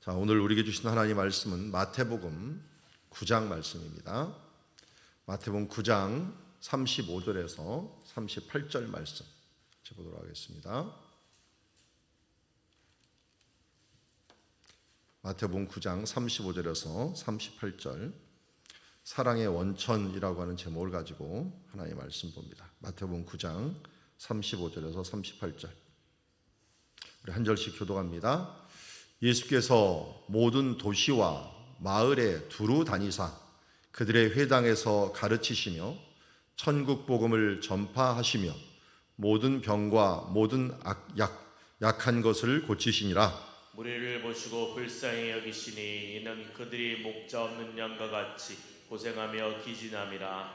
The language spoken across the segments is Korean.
자, 오늘 우리에게 주신 하나님 말씀은 마태복음 9장 말씀입니다. 마태복음 9장 35절에서 38절 말씀 보도록 하겠습니다. 마태복음 9장 35절에서 38절, 사랑의 원천이라고 하는 제목을 가지고 하나님의 말씀 봅니다. 마태복음 9장 35절에서 38절, 우리 한 절씩 교독합니다. 예수께서 모든 도시와 마을에 두루 다니사 그들의 회당에서 가르치시며 천국 복음을 전파하시며 모든 병과 모든 약한 것을 고치시니라. 무리를 보시고 불쌍히 여기시니 이는 그들이 목자 없는 양과 같이 고생하며 기진함이라.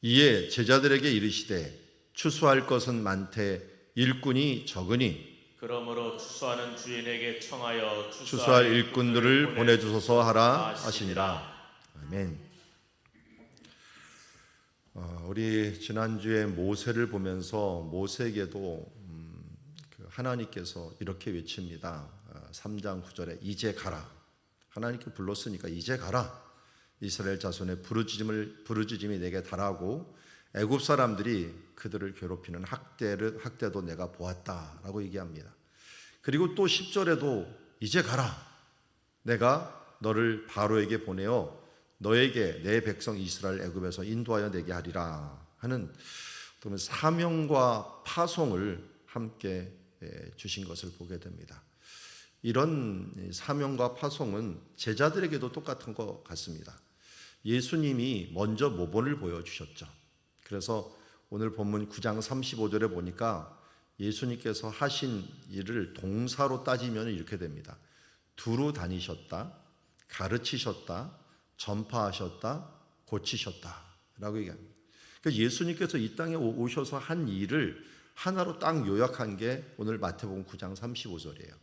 이에 제자들에게 이르시되 추수할 것은 많되 일꾼이 적으니 그러므로 추수하는 주인에게 청하여 추수할 일꾼들을 보내주소서 하라 하시니라. 아멘. 우리 지난주에 모세를 보면서 모세에게도 하나님께서 이렇게 외칩니다. 3장 9절에 이제 가라. 하나님께 불렀으니까 이제 가라. 이스라엘 자손의 부르짖음이 내게 달하고 애굽 사람들이 그들을 괴롭히는 학대도 내가 보았다라고 얘기합니다. 그리고 또 10절에도 이제 가라. 내가 너를 바로에게 보내어 너에게 내 백성 이스라엘 애굽에서 인도하여 내게 하리라 하는 사명과 파송을 함께 주신 것을 보게 됩니다. 이런 사명과 파송은 제자들에게도 똑같은 것 같습니다. 예수님이 먼저 모본을 보여주셨죠. 그래서 오늘 본문 9장 35절에 보니까 예수님께서 하신 일을 동사로 따지면 이렇게 됩니다. 두루 다니셨다, 가르치셨다, 전파하셨다, 고치셨다 라고 얘기합니다. 그러니까 예수님께서 이 땅에 오셔서 한 일을 하나로 딱 요약한 게 오늘 마태복음 9장 35절이에요.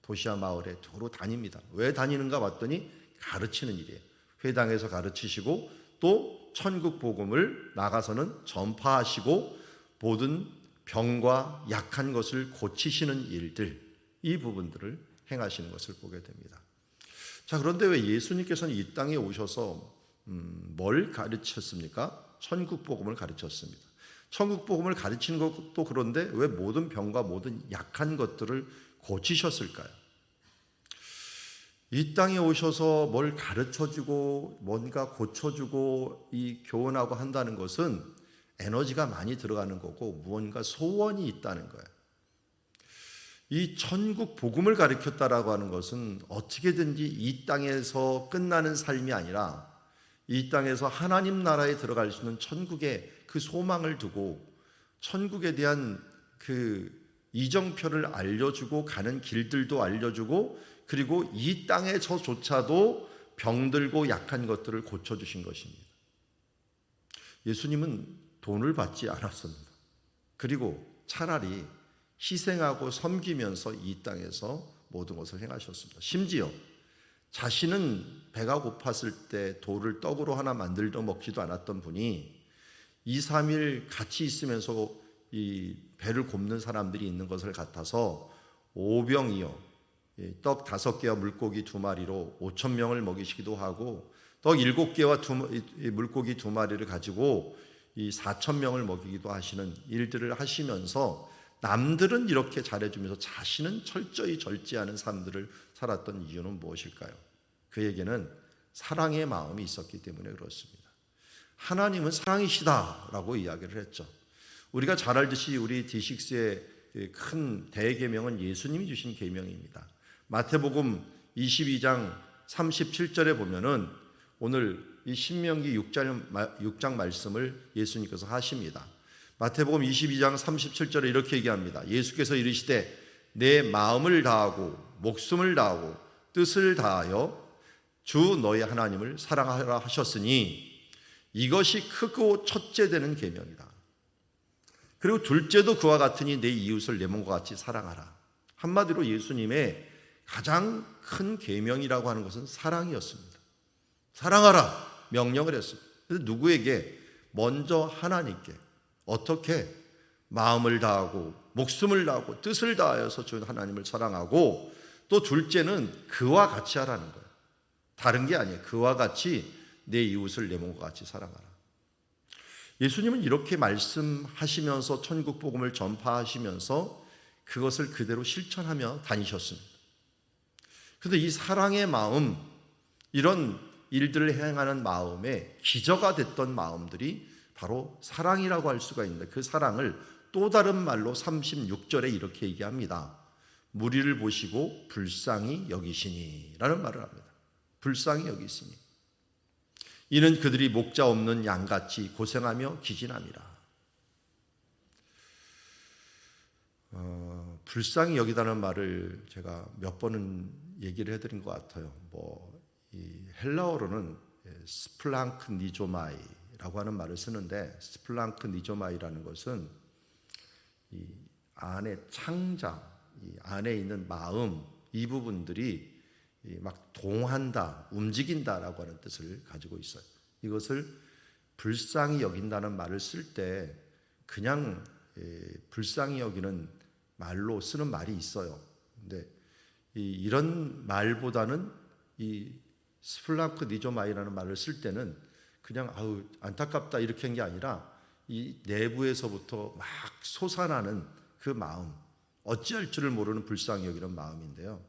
도시와 마을에 두루 다닙니다. 왜 다니는가 봤더니 가르치는 일이에요. 회당에서 가르치시고 또 천국 복음을 나가서는 전파하시고 모든 병과 약한 것을 고치시는 일들, 이 부분들을 행하시는 것을 보게 됩니다. 자, 그런데 왜 예수님께서는 이 땅에 오셔서 뭘 가르쳤습니까? 천국 복음을 가르쳤습니다. 천국 복음을 가르치는 것도 그런데 왜 모든 병과 모든 약한 것들을 고치셨을까요? 이 땅에 오셔서 뭘 가르쳐주고 뭔가 고쳐주고 이 교훈하고 한다는 것은 에너지가 많이 들어가는 거고 무언가 소원이 있다는 거예요. 이 천국 복음을 가르쳤다라고 하는 것은 어떻게든지 이 땅에서 끝나는 삶이 아니라 이 땅에서 하나님 나라에 들어갈 수 있는 천국의 그 소망을 두고 천국에 대한 그 이정표를 알려주고 가는 길들도 알려주고 그리고 이 땅에서조차도 병들고 약한 것들을 고쳐주신 것입니다. 예수님은 돈을 받지 않았습니다. 그리고 차라리 희생하고 섬기면서 이 땅에서 모든 것을 행하셨습니다. 심지어 자신은 배가 고팠을 때 돌을 떡으로 하나 만들어 먹지도 않았던 분이 2, 3일 같이 있으면서 이 배를 곱는 사람들이 있는 것을 같아서 오병이어 떡 5개와 물고기 2마리로 5,000명을 먹이시기도 하고 떡 7개와 물고기 2마리를 가지고 이 4,000명을 먹이기도 하시는 일들을 하시면서 남들은 이렇게 잘해주면서 자신은 철저히 절제하는 삶들을 살았던 이유는 무엇일까요? 그에게는 사랑의 마음이 있었기 때문에 그렇습니다. 하나님은 사랑이시다라고 이야기를 했죠. 우리가 잘 알듯이 우리 D6의 큰 대계명은 예수님이 주신 계명입니다. 마태복음 22장 37절에 보면은 오늘 이 신명기 6장 말씀을 예수님께서 하십니다. 마태복음 22장 37절에 이렇게 얘기합니다. 예수께서 이르시되 내 마음을 다하고 목숨을 다하고 뜻을 다하여 주 너희 하나님을 사랑하라 하셨으니 이것이 크고 첫째 되는 계명이다. 그리고 둘째도 그와 같으니 내 이웃을 내 몸과 같이 사랑하라. 한마디로 예수님의 가장 큰 계명이라고 하는 것은 사랑이었습니다. 사랑하라 명령을 했습니다. 그래서 누구에게? 먼저 하나님께. 어떻게? 마음을 다하고 목숨을 다하고 뜻을 다하여서 주 하나님을 사랑하고 또 둘째는 그와 같이 하라는 거예요. 다른 게 아니에요. 그와 같이 내 이웃을 내 몸과 같이 사랑하라. 예수님은 이렇게 말씀하시면서 천국 복음을 전파하시면서 그것을 그대로 실천하며 다니셨습니다. 그런데 이 사랑의 마음, 이런 일들을 행하는 마음에 기저가 됐던 마음들이 바로 사랑이라고 할 수가 있는데, 그 사랑을 또 다른 말로 36절에 이렇게 얘기합니다. 무리를 보시고 불쌍히 여기시니 라는 말을 합니다. 불쌍히 여기시니. 이는 그들이 목자 없는 양같이 고생하며 기진함이라. 불쌍히 여기다는 말을 제가 몇 번은 얘기를 해드린 것 같아요. 이 헬라어로는 스플랑크 니조마이라고 하는 말을 쓰는데, 스플랑크 니조마이라는 것은 이 안에 창자, 이 안에 있는 마음, 이 부분들이 막 동한다, 움직인다라고 하는 뜻을 가지고 있어요. 이것을 불쌍히 여긴다는 말을 쓸 때 그냥 불쌍히 여기는 말로 쓰는 말이 있어요. 근데 이런 말보다는 이 스플랑크 니조마이라는 말을 쓸 때는 그냥 아우 안타깝다 이렇게 한 게 아니라 이 내부에서부터 막 솟아나는 그 마음, 어찌할 줄을 모르는 불쌍히 여기는 마음인데요.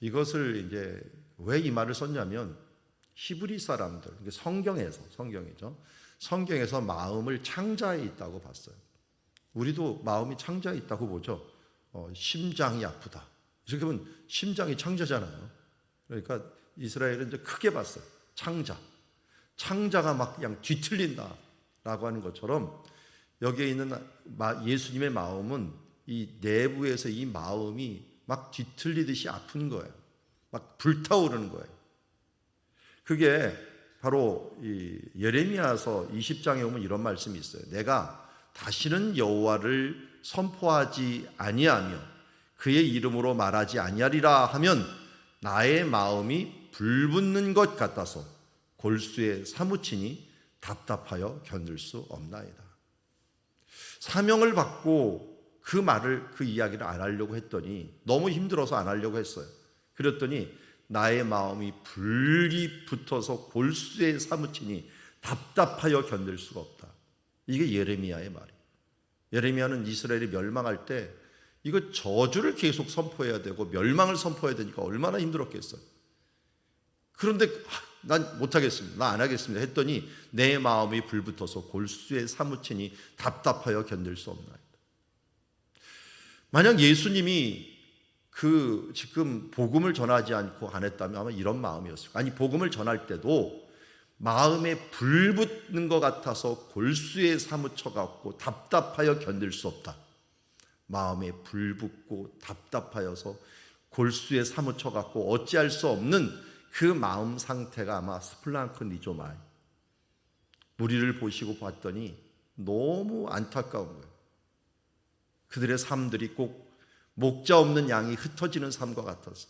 이것을 이제 왜 이 말을 썼냐면, 히브리 사람들, 성경에서 마음을 창자에 있다고 봤어요. 우리도 마음이 창자에 있다고 보죠. 심장이 아프다, 이렇게 보면 심장이 창자잖아요. 그러니까 이스라엘은 이제 크게 봤어요. 창자가 막 그냥 뒤틀린다라고 하는 것처럼 여기에 있는 예수님의 마음은 이 내부에서 이 마음이 막 뒤틀리듯이 아픈 거예요. 막 불타오르는 거예요. 그게 바로 이 예레미야서 20장에 보면 이런 말씀이 있어요. 내가 다시는 여호와를 선포하지 아니하며 그의 이름으로 말하지 아니하리라 하면 나의 마음이 불붙는 것 같아서 골수에 사무치니 답답하여 견딜 수 없나이다. 사명을 받고 그 이야기를 안 하려고 했더니, 너무 힘들어서 안 하려고 했어요. 그랬더니 나의 마음이 불이 붙어서 골수에 사무치니 답답하여 견딜 수가 없다. 이게 예레미야의 말이에요. 예레미야는 이스라엘이 멸망할 때 이거 저주를 계속 선포해야 되고 멸망을 선포해야 되니까 얼마나 힘들었겠어요. 그런데 난 못하겠습니다, 나 안 하겠습니다 했더니 내 마음이 불붙어서 골수에 사무치니 답답하여 견딜 수 없나이다. 만약 예수님이 지금 복음을 전하지 않고 안 했다면 아마 이런 마음이었을 거예요. 아니, 복음을 전할 때도 마음에 불 붙는 것 같아서 골수에 사무쳐 갖고 답답하여 견딜 수 없다. 마음에 불 붙고 답답하여서 골수에 사무쳐 갖고 어찌할 수 없는 그 마음 상태가 아마 스플랑크 니조마이. 무리를 보시고 봤더니 너무 안타까운 거예요. 그들의 삶들이 꼭 목자 없는 양이 흩어지는 삶과 같아서.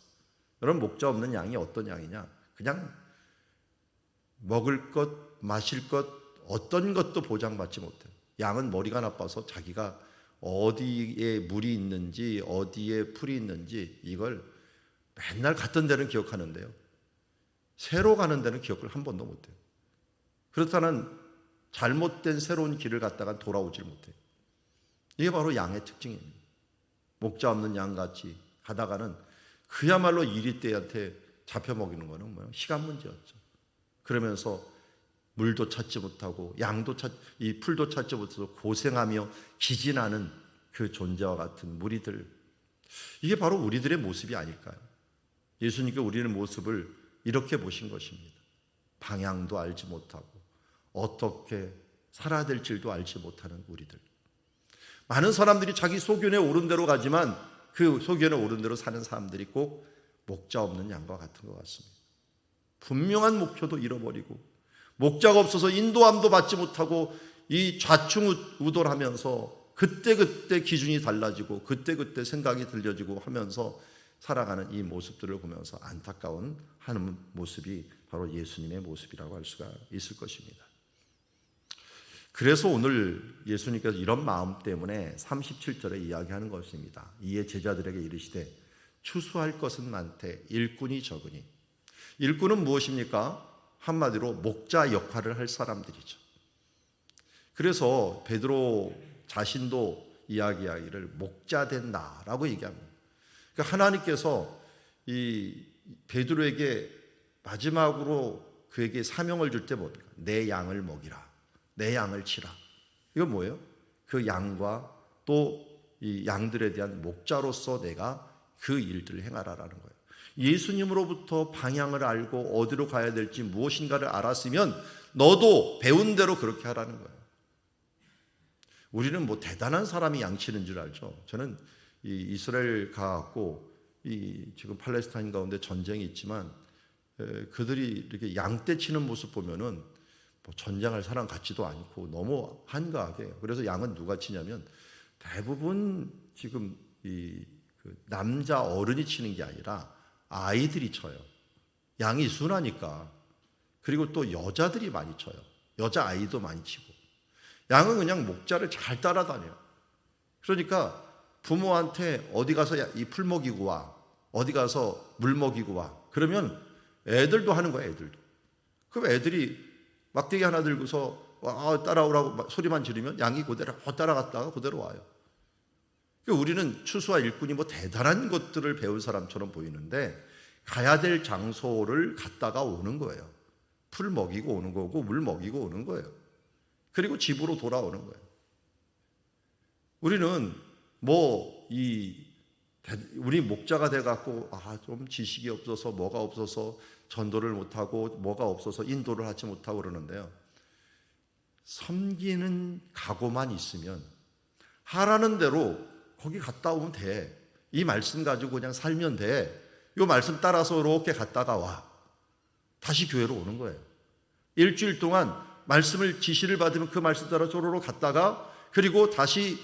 여러분, 목자 없는 양이 어떤 양이냐? 그냥 먹을 것, 마실 것, 어떤 것도 보장받지 못해요. 양은 머리가 나빠서 자기가 어디에 물이 있는지, 어디에 풀이 있는지 이걸 맨날 갔던 데는 기억하는데요, 새로 가는 데는 기억을 한 번도 못해요. 그렇다는 잘못된 새로운 길을 갔다가 돌아오질 못해요. 이게 바로 양의 특징입니다. 목자 없는 양같이 가다가는 그야말로 이리떼한테 잡혀 먹이는 거는 시간 문제였죠. 그러면서 물도 찾지 못하고 이 풀도 찾지 못해서 고생하며 기진하는 그 존재와 같은 무리들, 이게 바로 우리들의 모습이 아닐까요? 예수님께 우리의 모습을 이렇게 보신 것입니다. 방향도 알지 못하고 어떻게 살아야 될 줄도 알지 못하는 우리들. 많은 사람들이 자기 소견에 오른 대로 가지만 그 소견에 오른 대로 사는 사람들이 꼭 목자 없는 양과 같은 것 같습니다. 분명한 목표도 잃어버리고 목자가 없어서 인도함도 받지 못하고 이 좌충우돌 하면서 그때그때 기준이 달라지고 그때그때 생각이 들려지고 하면서 살아가는 이 모습들을 보면서 안타까운 하는 모습이 바로 예수님의 모습이라고 할 수가 있을 것입니다. 그래서 오늘 예수님께서 이런 마음 때문에 37절에 이야기하는 것입니다. 이에 제자들에게 이르시되 추수할 것은 많되 일꾼이 적으니. 일꾼은 무엇입니까? 한마디로 목자 역할을 할 사람들이죠. 그래서 베드로 자신도 이야기하기를 목자 된다라고 얘기합니다. 그러니까 하나님께서 이 베드로에게 마지막으로 그에게 사명을 줄 때 뭡니까? 내 양을 먹이라, 내 양을 치라. 이건 뭐예요? 그 양과 또 이 양들에 대한 목자로서 내가 그 일들을 행하라라는 거예요. 예수님으로부터 방향을 알고 어디로 가야 될지 무엇인가를 알았으면 너도 배운 대로 그렇게 하라는 거예요. 우리는 뭐 대단한 사람이 양치는 줄 알죠. 저는 이 이스라엘 가갖고 이 지금 팔레스타인 가운데 전쟁이 있지만 그들이 이렇게 양떼 치는 모습 보면은 뭐 전쟁할 사람 같지도 않고 너무 한가하게. 그래서 양은 누가 치냐면 대부분 지금 그 남자 어른이 치는 게 아니라 아이들이 쳐요. 양이 순하니까. 그리고 또 여자들이 많이 쳐요. 여자 아이도 많이 치고. 양은 그냥 목자를 잘 따라다녀요. 그러니까 부모한테 어디 가서 이 풀 먹이고 와, 어디 가서 물 먹이고 와. 그러면 애들도 하는 거야, 애들도. 그럼 애들이 막대기 하나 들고서 따라오라고 소리만 지르면 양이 그대로 따라갔다가 그대로 와요. 그러니까 우리는 추수와 일꾼이 뭐 대단한 것들을 배운 사람처럼 보이는데 가야 될 장소를 갔다가 오는 거예요. 풀 먹이고 오는 거고 물 먹이고 오는 거예요. 그리고 집으로 돌아오는 거예요. 우리는 우리 목자가 돼갖고 좀 지식이 없어서 뭐가 없어서 전도를 못하고 뭐가 없어서 인도를 하지 못하고 그러는데요. 섬기는 각오만 있으면 하라는 대로 거기 갔다 오면 돼. 이 말씀 가지고 그냥 살면 돼. 이 말씀 따라서 이렇게 갔다가 와. 다시 교회로 오는 거예요. 일주일 동안 말씀을 지시를 받으면 그 말씀 따라 쪼로로 갔다가 그리고 다시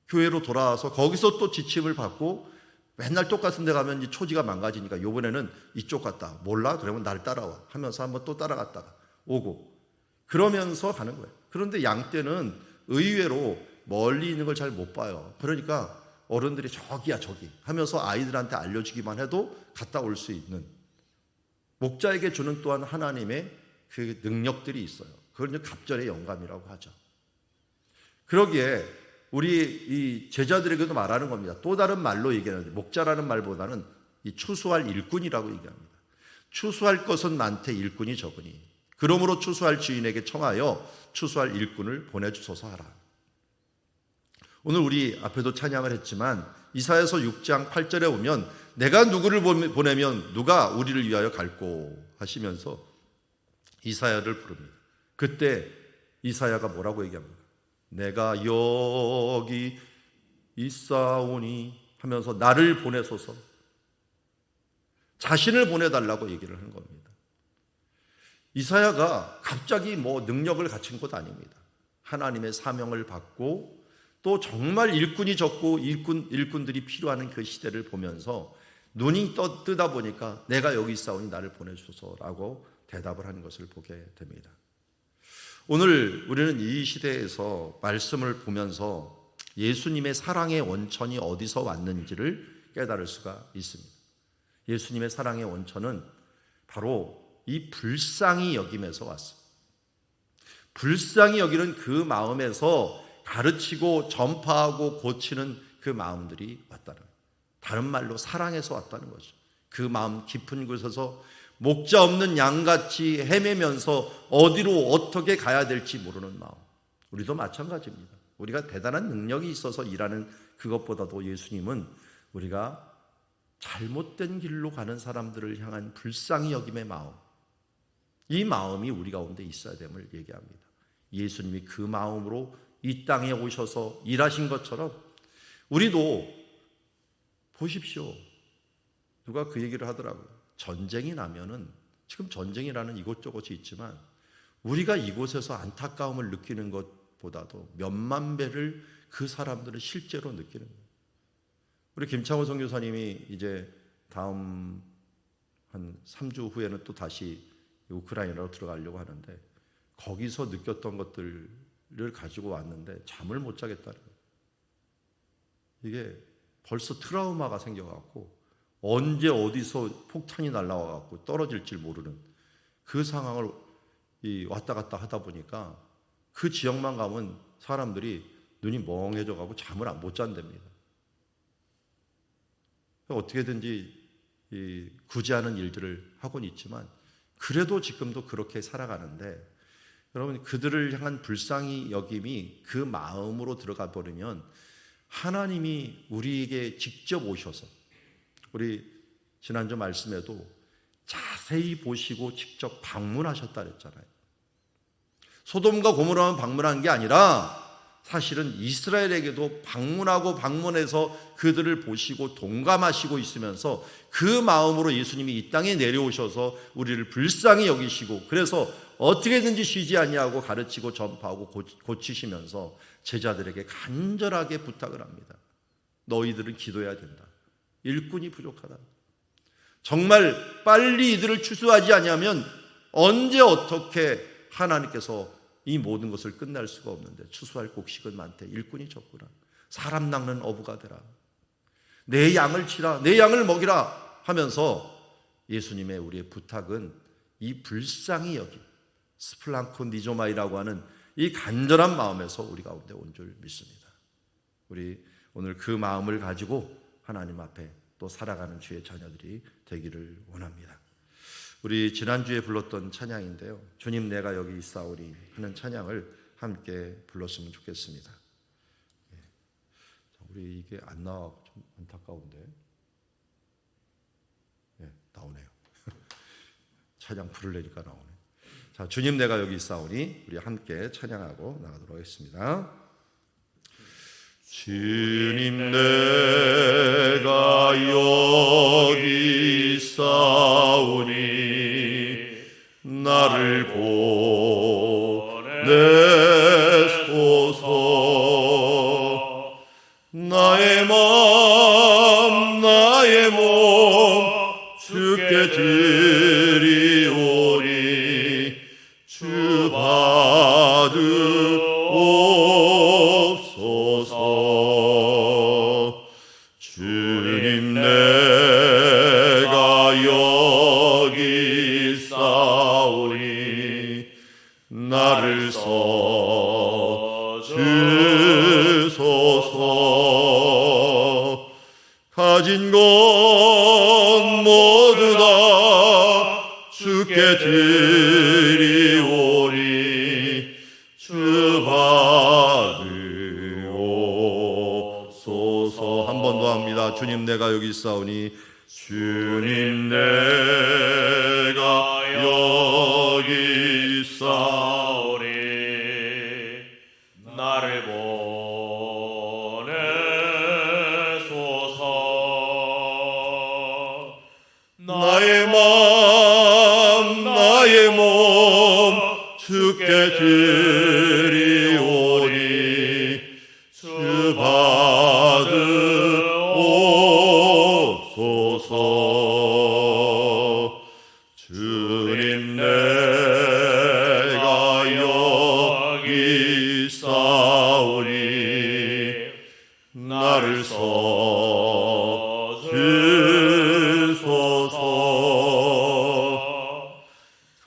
교회로 돌아와서 거기서 또 지침을 받고 맨날 똑같은 데 가면 이 초지가 망가지니까 이번에는 이쪽 갔다. 몰라? 그러면 날 따라와 하면서 한번 또 따라갔다가 오고 그러면서 가는 거예요. 그런데 양떼는 의외로 멀리 있는 걸 잘 못 봐요. 그러니까 어른들이 저기야 저기 하면서 아이들한테 알려주기만 해도 갔다 올 수 있는 목자에게 주는 또한 하나님의 그 능력들이 있어요. 그걸 이제 갑절의 영감이라고 하죠. 그러기에 우리 이 제자들에게도 말하는 겁니다. 또 다른 말로 얘기하는데 목자라는 말보다는 이 추수할 일꾼이라고 얘기합니다. 추수할 것은 많되 일꾼이 적으니 그러므로 추수할 주인에게 청하여 추수할 일꾼을 보내주소서 하라. 오늘 우리 앞에도 찬양을 했지만 이사야서 6장 8절에 보면 내가 누구를 보내면 누가 우리를 위하여 갈꼬 하시면서 이사야를 부릅니다. 그때 이사야가 뭐라고 얘기합니까? 내가 여기 있사오니 하면서 나를 보내소서 자신을 보내달라고 얘기를 하는 겁니다. 이사야가 갑자기 능력을 갖춘 것 아닙니다. 하나님의 사명을 받고 또 정말 일꾼이 적고 일꾼들이 필요한 그 시대를 보면서 눈이 뜨다 보니까 내가 여기 있사오니 나를 보내소서라고 대답을 하는 것을 보게 됩니다. 오늘 우리는 이 시대에서 말씀을 보면서 예수님의 사랑의 원천이 어디서 왔는지를 깨달을 수가 있습니다. 예수님의 사랑의 원천은 바로 이 불쌍히 여김에서 왔습니다. 불쌍히 여기는 그 마음에서 가르치고 전파하고 고치는 그 마음들이 왔다는 거예요. 다른 말로 사랑에서 왔다는 거죠. 그 마음 깊은 곳에서 목자 없는 양같이 헤매면서 어디로 어떻게 가야 될지 모르는 마음. 우리도 마찬가지입니다. 우리가 대단한 능력이 있어서 일하는 그것보다도 예수님은 우리가 잘못된 길로 가는 사람들을 향한 불쌍히 여김의 마음, 이 마음이 우리 가운데 있어야 됨을 얘기합니다. 예수님이 그 마음으로 이 땅에 오셔서 일하신 것처럼 우리도 보십시오. 누가 그 얘기를 하더라고요. 전쟁이 나면은 지금 전쟁이라는 이곳저곳이 있지만 우리가 이곳에서 안타까움을 느끼는 것보다도 몇만 배를 그 사람들은 실제로 느끼는 거예요. 우리 김창호 선교사님이 이제 다음 한 3주 후에는 또 다시 우크라이나로 들어가려고 하는데 거기서 느꼈던 것들을 가지고 왔는데 잠을 못 자겠다는 거예요. 이게 벌써 트라우마가 생겨갖고 언제 어디서 폭탄이 날라와갖고 떨어질지 모르는 그 상황을 왔다 갔다 하다 보니까 그 지역만 가면 사람들이 눈이 멍해져가고 잠을 못 잔답니다. 어떻게든지 구제하는 일들을 하고는 있지만 그래도 지금도 그렇게 살아가는데, 여러분, 그들을 향한 불쌍히 여김이 그 마음으로 들어가 버리면 하나님이 우리에게 직접 오셔서, 우리 지난주 말씀에도 자세히 보시고 직접 방문하셨다 그랬잖아요. 소돔과 고모라만 방문한 게 아니라 사실은 이스라엘에게도 방문해서 그들을 보시고 동감하시고 있으면서 그 마음으로 예수님이 이 땅에 내려오셔서 우리를 불쌍히 여기시고, 그래서 어떻게든지 쉬지 아니하고 가르치고 전파하고 고치시면서 제자들에게 간절하게 부탁을 합니다. 너희들은 기도해야 된다. 일꾼이 부족하다. 정말 빨리 이들을 추수하지 아니하면 언제 어떻게 하나님께서 이 모든 것을 끝날 수가 없는데, 추수할 곡식은 많대, 일꾼이 적구나. 사람 낚는 어부가 되라. 내 양을 치라, 내 양을 먹이라 하면서 예수님의 우리의 부탁은 이 불쌍히 여김, 스플랑코 니조마이라고 하는 이 간절한 마음에서 우리 가운데 온 줄 믿습니다. 우리 오늘 그 마음을 가지고 하나님 앞에 또 살아가는 주의 자녀들이 되기를 원합니다. 우리 지난주에 불렀던 찬양인데요, 주님 내가 여기 있사오니 하는 찬양을 함께 불렀으면 좋겠습니다. 우리 이게 안 나와서 좀 안타까운데. 나오네요. 찬양 부르려니까 나오네. 자, 주님 내가 여기 있사오니 우리 함께 찬양하고 나가도록 하겠습니다. 주님 내가 여기 있사오니 나를 보내소서. 나의 마음 나의 몸 주께 드리오니 주 받으옵소서. 주님 내가 여기 있사오니 나를 써주소서. 가진 것 모두 다 주께 드리오니 주 받으옵소서. 한 번 더 합니다. 주님 내가 여기 있사오니 주님 내가 여기 있사오니 나를 보내소서. 나의 마음 나의 몸 주께 드리오니 주 받으옵소서. 주님 내가 여기 있사오니 나를 써주소서.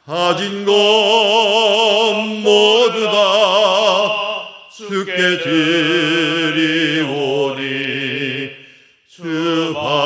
가진 것 모두 다 주께 드리오니 주 받으옵소서.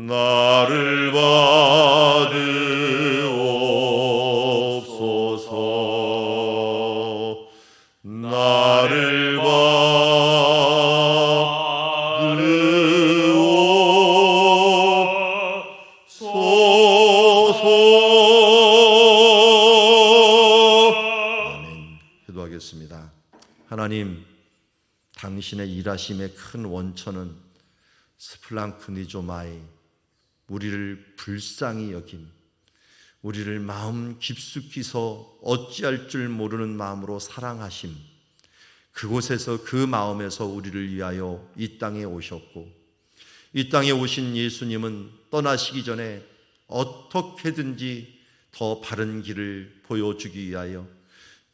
나를 받으옵소서. 나를 받으옵소서. 기도하겠습니다. 하나님, 당신의 일하심의 큰 원천은 스플랑크니조마이, 우리를 불쌍히 여김, 우리를 마음 깊숙이서 어찌할 줄 모르는 마음으로 사랑하심, 그곳에서 그 마음에서 우리를 위하여 이 땅에 오셨고, 이 땅에 오신 예수님은 떠나시기 전에 어떻게든지 더 바른 길을 보여주기 위하여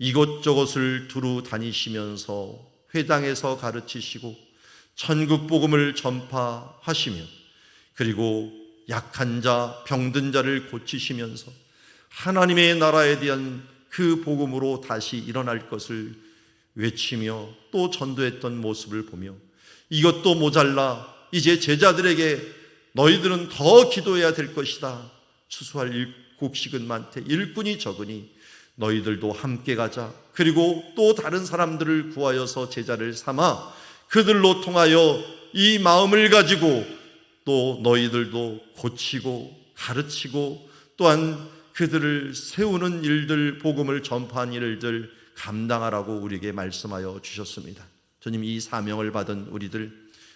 이곳저곳을 두루 다니시면서 회당에서 가르치시고 천국 복음을 전파하시며, 그리고 약한 자, 병든 자를 고치시면서 하나님의 나라에 대한 그 복음으로 다시 일어날 것을 외치며 또 전도했던 모습을 보며, 이것도 모자라 이제 제자들에게 너희들은 더 기도해야 될 것이다. 추수할 곡식은 많되 일꾼이 적으니 너희들도 함께 가자. 그리고 또 다른 사람들을 구하여서 제자를 삼아 그들로 통하여 이 마음을 가지고 또 너희들도 고치고 가르치고 또한 그들을 세우는 일들, 복음을 전파하는 일들 감당하라고 우리에게 말씀하여 주셨습니다. 주님, 이 사명을 받은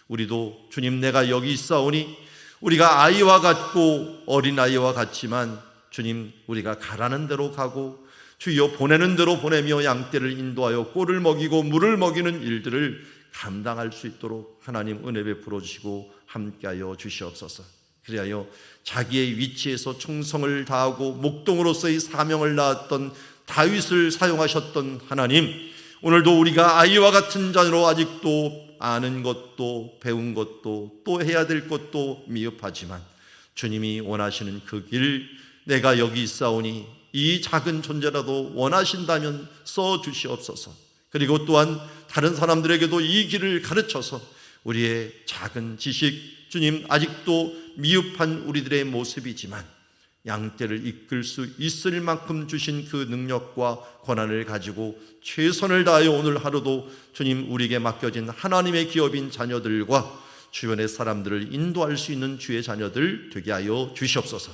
우리도 주님, 내가 여기 있사오니 우리가 아이와 같고 어린아이와 같지만 주님, 우리가 가라는 대로 가고 주여 보내는 대로 보내며 양떼를 인도하여 꼴을 먹이고 물을 먹이는 일들을 감당할 수 있도록 하나님 은혜 베풀어 주시고 함께하여 주시옵소서. 그리하여 자기의 위치에서 충성을 다하고 목동으로서의 사명을 다했던 다윗을 사용하셨던 하나님, 오늘도 우리가 아이와 같은 자녀로 아직도 아는 것도 배운 것도 또 해야 될 것도 미흡하지만 주님이 원하시는 그 길, 내가 여기 있사오니 이 작은 존재라도 원하신다면 써주시옵소서. 그리고 또한 다른 사람들에게도 이 길을 가르쳐서 우리의 작은 지식, 주님, 아직도 미흡한 우리들의 모습이지만 양떼를 이끌 수 있을 만큼 주신 그 능력과 권한을 가지고 최선을 다하여 오늘 하루도 주님, 우리에게 맡겨진 하나님의 기업인 자녀들과 주변의 사람들을 인도할 수 있는 주의 자녀들 되게 하여 주시옵소서.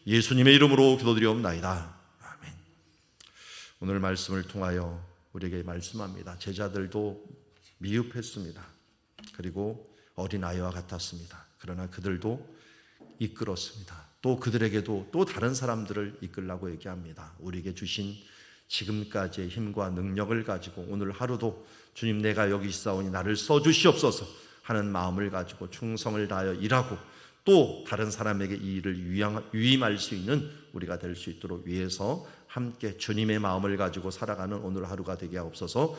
예수님의 이름으로 기도드리옵나이다. 아멘. 오늘 말씀을 통하여 우리에게 말씀합니다. 제자들도 미흡했습니다. 그리고 어린아이와 같았습니다. 그러나 그들도 이끌었습니다. 또 그들에게도 또 다른 사람들을 이끌라고 얘기합니다. 우리에게 주신 지금까지의 힘과 능력을 가지고 오늘 하루도 주님, 내가 여기 있사오니 나를 써주시옵소서 하는 마음을 가지고 충성을 다하여 일하고 또 다른 사람에게 이 일을 위임할 수 있는 우리가 될 수 있도록 위해서 함께 주님의 마음을 가지고 살아가는 오늘 하루가 되게 하옵소서.